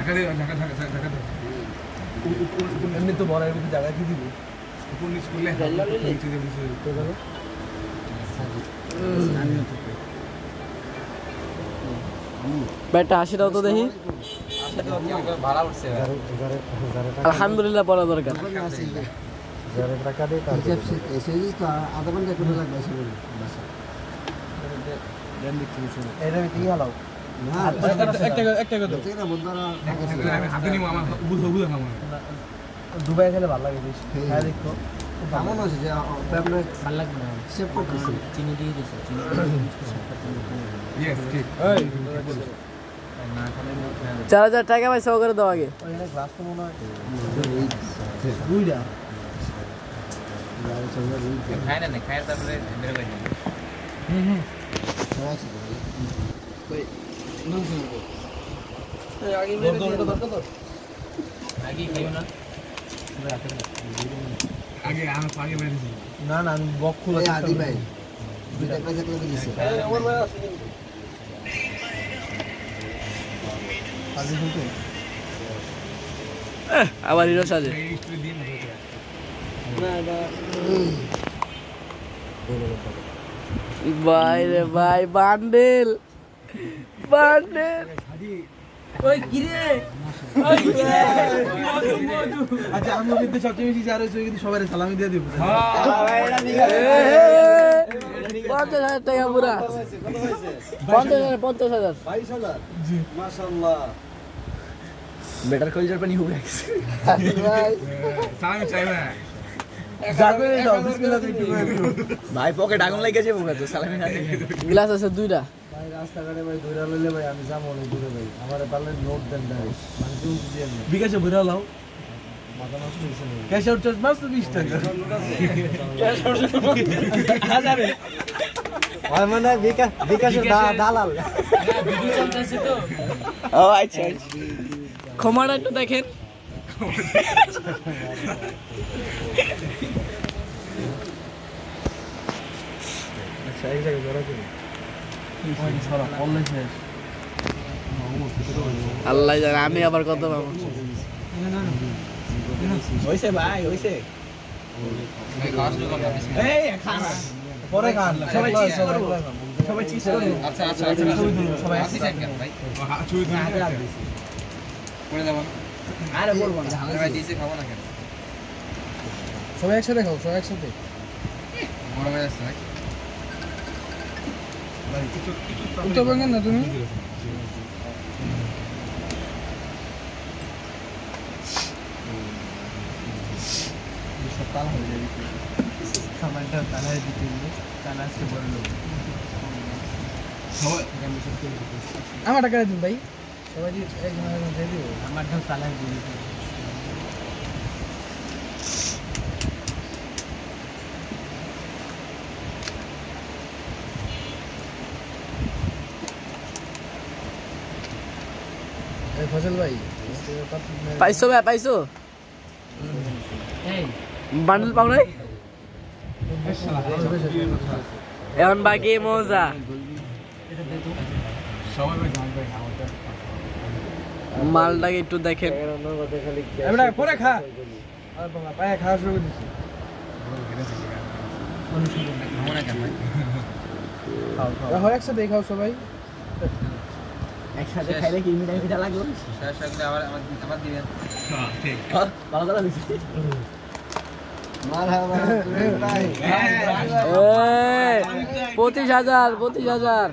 ঢাকা দে ঢাকা ঢাকা ঢাকা দে এমনি তো বড় এমনি জায়গা কি দিব উপর নিচ করলে নিচে দিয়ে বসে তো যাবে বেটা হাসি দাও তো দেখি ভাড়া উঠছে আলহামদুলিল্লাহ পড়া দরকার যারে টাকা দে তার এসে তো আধা ঘন্টা করে লাগবে এসে বলি দেন দেখি শুনো এটা কি হালাও না একটা কথা ঠিক না বন্ধুরা আমি হাতে নিব আমার বুঝ বুঝ না আমার দুবাই খেলে ভালো লাগে বেশি হ্যাঁ দেখো কেমন আছে যে আপনার ভালো লাগবে না সেভ করতেছি চিনি দিয়ে দিছে চিনি ইয়েস ঠিক এই না খালি 4000 টাকা পয়সা করে দাও আগে ওখানে গ্লাস তো মনে হয় দুইটা খায় না খায় তারপরে বের হয়ে যাবে আগে মেরে দিয়ে আগে খাইও না আগে আমি আগে মেরে দিছি না না আমি বক খোলা এই আদি ভাই দুইটা পয়সা করে দিয়েছে আমার ভাই আসেনি আদি বলতে আবার হিরো সাজে এই স্টোরি দিন ভাই রে ভাই বান্ডেল বান্ডেল ওই কি রে ওই কি রে আচ্ছা আমি কিন্তু সবচেয়ে বেশি যারা হইছে কিন্তু সবাই সালামি দিয়ে দিব 50,000 টাকা পুরা 50,000 22000 জি মাশাআল্লাহ বেটার কলিজার পানি হবে ভাই সালামি চাই না যাবে দাও বিসমিল্লাহ একটু করে দিও ভাই পকেট আগুন লাগিয়েছে বুকা তো সালামি না গ্লাস আছে দুইটা ভাই রাস্তাঘাটে ভাই দৌড়া লইলে ভাই আমি যাবো না দূরে ভাই আমারে পারলে নোট দেন ভাই মানে তুমি দিয়ে না বিকাশে ভরা লাও মাথা নষ্ট হইছে না ক্যাশ আউট চার্জ মাত্র 20 টাকা ক্যাশ আউট হাজারে ওই মানে বিকাশের দালাল ভিডিও চলতেছে তো ও আচ্ছা ক্ষমাটা একটু দেখেন আচ্ছা এই জায়গায় ধরা করি ওই ছড়া অনলাইন শেষ আল্লাহ জানে আমি আবার কত পাবো হইছে ভাই হইছে ভাই খাওয়া শুরু করো এই খানা পরে খান সবাই চিজ করব সবাই চিজ করব আচ্ছা আচ্ছা আচ্ছা সবাই আসি কেন ভাই ছবি তুলে পড়ে যাবো আরে বলবো না ভাই দিয়েছে খাবো না কেন সবাই একসাথে খাও সবাই একসাথে বড় হয়ে যাচ্ছে ভাই উত্তর ভাঙেন না তুমি সকাল হয়ে যাবে খাবারটা তালায় দিতে হবে তালা আজকে বড় লোক আমার টাকা দিন ভাই সবাই একজন দিয়ে দিব আমার ঢাল তালায় দিয়ে দিতে এই ফজল ভাই পাইছো ভাই পাইছো এই বান্ডেল পাও নাই এখন বাকি মজা সবাই ভাই জান ভাই আমাদের মালটাকে একটু দেখেন আমরা পরে খা আর বাবা পায়ে খাওয়া শুরু করে দিছি খাবো না কেন ভাই খাও একসাথে খাও সবাই একসাথে খাইলে কি মিটা লাগবে শেষ হলে আবার আবার দিবেন হ্যাঁ ঠিক ভালো করে দিছি মারহাবা ভাই 25,000